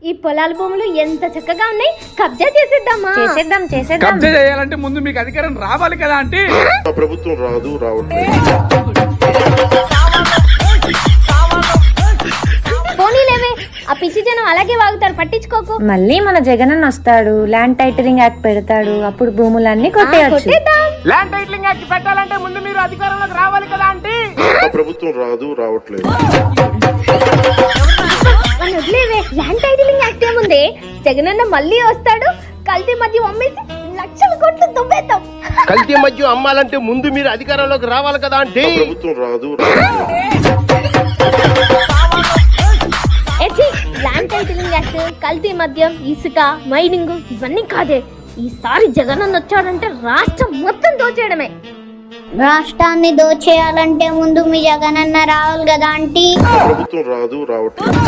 ఈ పొలాల భూములు ఎంత చక్కగా ఉన్నాయి, కబ్జా చేసేద్దామా? చేసేద్దాం చేసేద్దాం. కబ్జా చేయాలంటే ముందు మీకు అధికారం రావాలి కదా అంటే ప్రభుత్వం రావట్లేదు. పోనీలేవే, ఆ పిచ్చి జనం అలాగే వాగుతారు, పట్టించుకోకు. మళ్ళీ మన జగనన్న వస్తాడు, ల్యాండ్ టైటిలింగ్ యాక్ట్ పెడతాడు, అప్పుడు భూములన్నీ కొట్టేయచ్చు. కొట్టేద్దాం. ల్యాండ్ టైటిలింగ్ యాక్ట్ పెట్టాలంటే ముందు మీరు అధికారంలోకి రావాలి కదా అంటే ప్రభుత్వం రావట్లేదు. మన వదిలేవే, ల్యాండ్ టైటిలింగ్ యాక్ట్ ఏముంది, జగనన్న మళ్ళీ వస్తాడు, కల్తీ మధ్య అమ్మేసి లక్షల కోట్లు దుబ్బేద్దాం. కల్తీ మద్యం అమ్మాలంటే ముందు మీరు అధికారంలోకి రావాలి కదా అంటే ప్రభుత్వం రావట్లేదు. ల్యాండ్ టైటిలింగ్ యాక్ట్, కల్తీ మద్యం, ఇసుక, మైనింగ్ ఇవన్నీ కాదే. ఈసారి జగనన్న వచ్చాడంటే రాష్ట్రం మొత్తం దోచేయడమే. రాష్ట్రాన్ని దోచేయాలంటే ముందు మీ జగనన్న రావాలి కదా ఆంటీ. ప్రభుత్వం రావట్లేదు.